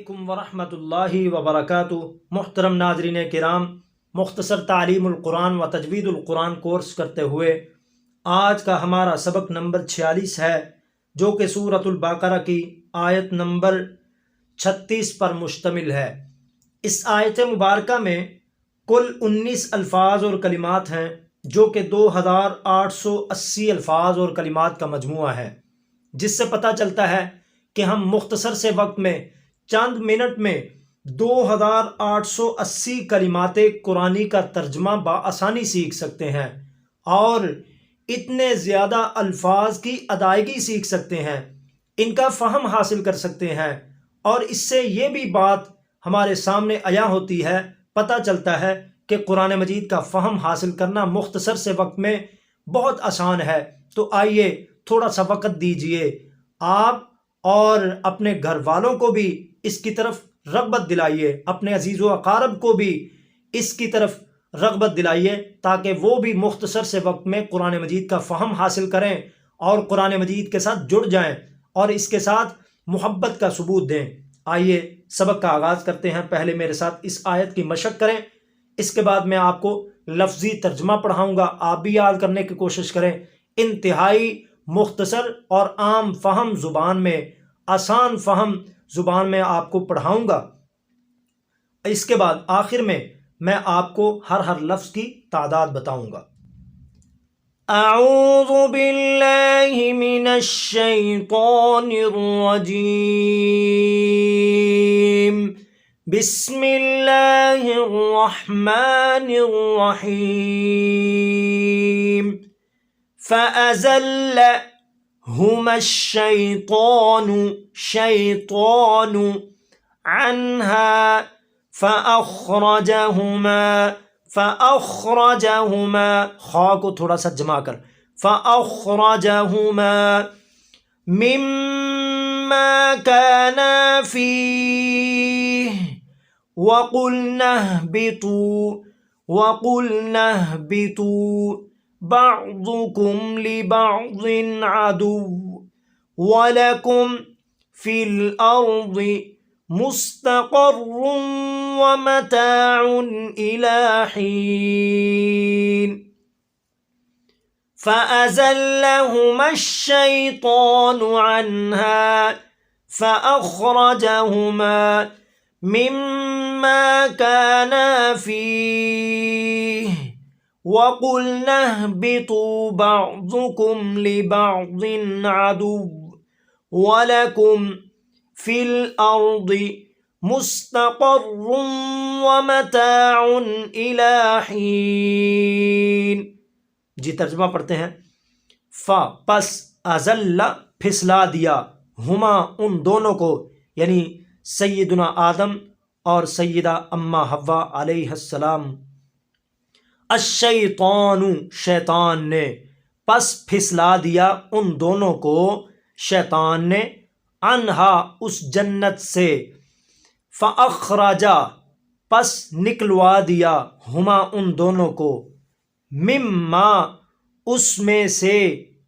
علیکم ورحمۃ اللہ وبرکاتہ۔ محترم ناظرین کرام، مختصر تعلیم القرآن و تجوید القرآن کورس کرتے ہوئے آج کا ہمارا سبق نمبر 46 ہے، جو کہ سورۃ البقرہ کی آیت نمبر 36 پر مشتمل ہے۔ اس آیت مبارکہ میں کل 19 الفاظ اور کلمات ہیں، جو کہ 2880 الفاظ اور کلمات کا مجموعہ ہے، جس سے پتہ چلتا ہے کہ ہم مختصر سے وقت میں چند منٹ میں 2880 کلمات قرآنی کا ترجمہ بآسانی سیکھ سکتے ہیں اور اتنے زیادہ الفاظ کی ادائیگی سیکھ سکتے ہیں، ان کا فہم حاصل کر سکتے ہیں، اور اس سے یہ بھی بات ہمارے سامنے عیاں ہوتی ہے، پتہ چلتا ہے کہ قرآن مجید کا فہم حاصل کرنا مختصر سے وقت میں بہت آسان ہے۔ تو آئیے تھوڑا سا وقت دیجئے، آپ اور اپنے گھر والوں کو بھی اس کی طرف رغبت دلائیے، اپنے عزیز و اقارب کو بھی اس کی طرف رغبت دلائیے، تاکہ وہ بھی مختصر سے وقت میں قرآن مجید کا فہم حاصل کریں اور قرآن مجید کے ساتھ جڑ جائیں اور اس کے ساتھ محبت کا ثبوت دیں۔ آئیے سبق کا آغاز کرتے ہیں۔ پہلے میرے ساتھ اس آیت کی مشق کریں، اس کے بعد میں آپ کو لفظی ترجمہ پڑھاؤں گا، آپ بھی یاد کرنے کی کوشش کریں۔ انتہائی مختصر اور عام فہم زبان میں، آسان فہم زبان میں آپ کو پڑھاؤں گا۔ اس کے بعد آخر میں آپ کو ہر لفظ کی تعداد بتاؤں گا۔ اعوذ باللہ من الشیطان الرجیم، بسم اللہ الرحمن الرحیم۔ فأزلهما الشیطان عنها فأخرجهما خا کو تھوڑا سا جمع کر، فأخرجهما مما كانا فيه وقلنا اهبطوا بعضكم لبعض عدو ولكم في الأرض مستقر ومتاع إلى حين۔ فأزلهما الشيطان عنها فأخرجهما مما كانا فيه وقلنا اهبطوا بعضكم لبعض عدو ولكم فی الارض مستقر ومتاع الی حین۔ جی ترجمہ پڑھتے ہیں۔ پس ازل پھسلا دیا، ہما ان دونوں کو، یعنی سیدنا آدم اور سیدہ اماں حوا علیہ السلام، الشیطان شیطان نے، پس پھسلا دیا ان دونوں کو شیطان نے، عنہا اس جنت سے، فاخرجا پس نکلوا دیا، ہما ان دونوں کو، مما اس میں سے،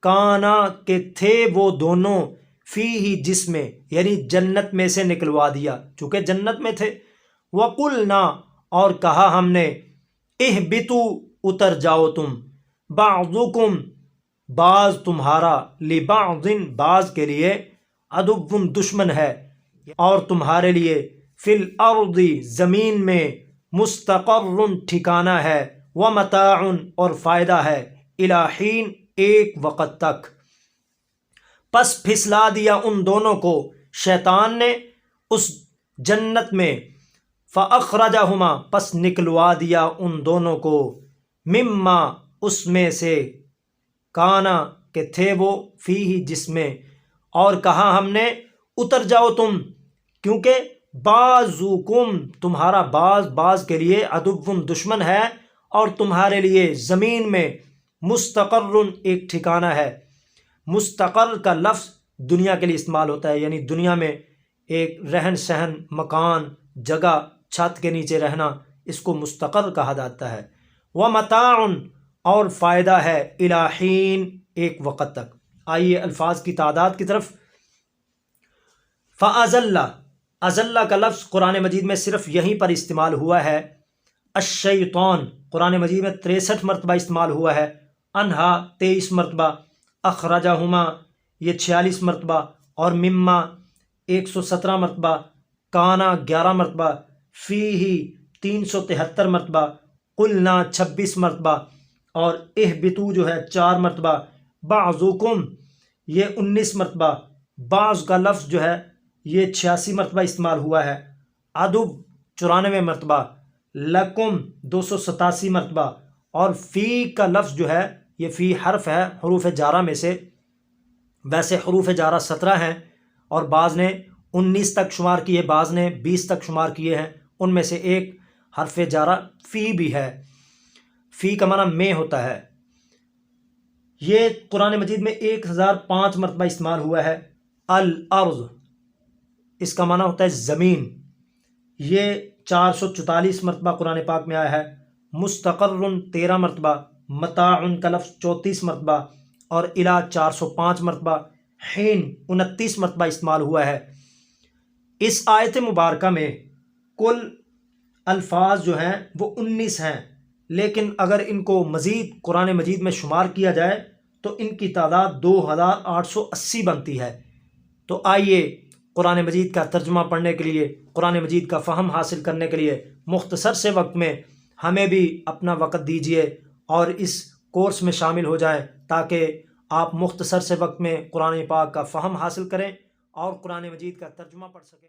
کانا کے تھے وہ دونوں، فیہ جس میں، یعنی جنت میں سے نکلوا دیا چونکہ جنت میں تھے، وقلنا اور کہا ہم نے، اہبتوا اتر جاؤ تم، بعضکم بعض تمہارا، لبعض بعض کے لیے، عدو دشمن ہے، اور تمہارے لیے، فی الارض زمین میں، مستقر ٹھکانہ ہے، ومتاع اور فائدہ ہے، الی حین ایک وقت تک۔ پس پھسلا دیا ان دونوں کو شیطان نے اس جنت میں، فاخرجہما پس نکلوا دیا ان دونوں کو، مما اس میں سے، کانا کہ تھے وہ، فیہ جس میں، اور کہا ہم نے، اتر جاؤ تم، کیونکہ بعضکم تمہارا بعض کے لیے، عدو دشمن ہے، اور تمہارے لیے زمین میں، مستقر ایک ٹھکانہ ہے۔ مستقر کا لفظ دنیا کے لیے استعمال ہوتا ہے، یعنی دنیا میں ایک رہن سہن، مکان، جگہ، چھت کے نیچے رہنا، اس کو مستقر کہا جاتا ہے۔ ومتاع اور فائدہ ہے، الی حین ایک وقت تک۔ آئیے الفاظ کی تعداد کی طرف۔ فَأَزَلَّ ازلہ کا لفظ قرآن مجید میں صرف یہیں پر استعمال ہوا ہے. الشیطان قرآن مجید میں 63 مرتبہ استعمال ہوا ہے. انہا 23 مرتبہ، اخرجہما یہ 46 مرتبہ، اور مما 117 مرتبہ، کانا 11 مرتبہ، فیہ 373 مرتبہ، قلنا 26 مرتبہ، اور اہبتو جو ہے 4 مرتبہ، بعضکم یہ 19 مرتبہ، بعض کا لفظ جو ہے یہ 86 مرتبہ استعمال ہوا ہے. ادب 94 مرتبہ، لکم 287 مرتبہ، اور فی کا لفظ جو ہے یہ فی حرف ہے حروف جارہ میں سے. ویسے حروف جارہ 17 ہیں اور بعض نے 19 تک شمار کیے، بعض نے 20 تک شمار کیے ہیں. ان میں سے ایک حرف جارہ فی بھی ہے. فی کا معنی میں ہوتا ہے. یہ قرآن مجید میں 1005 مرتبہ استعمال ہوا ہے. الارض اس کا معنی ہوتا ہے زمین. یہ 444 مرتبہ قرآن پاک میں آیا ہے. مستقر 13 مرتبہ، متاع کا لفظ 34 مرتبہ، اور الا 405 مرتبہ، حین 29 مرتبہ استعمال ہوا ہے. اس آیت مبارکہ میں کل الفاظ جو ہیں وہ 19 ہیں، لیکن اگر ان کو مزید قرآن مجید میں شمار کیا جائے تو ان کی تعداد 2880 بنتی ہے. تو آئیے قرآن مجید کا ترجمہ پڑھنے کے لیے، قرآن مجید کا فہم حاصل کرنے کے لیے مختصر سے وقت میں ہمیں بھی اپنا وقت دیجیے اور اس کورس میں شامل ہو جائیں، تاکہ آپ مختصر سے وقت میں قرآن پاک کا فہم حاصل کریں اور قرآن مجید کا ترجمہ پڑھ سکیں.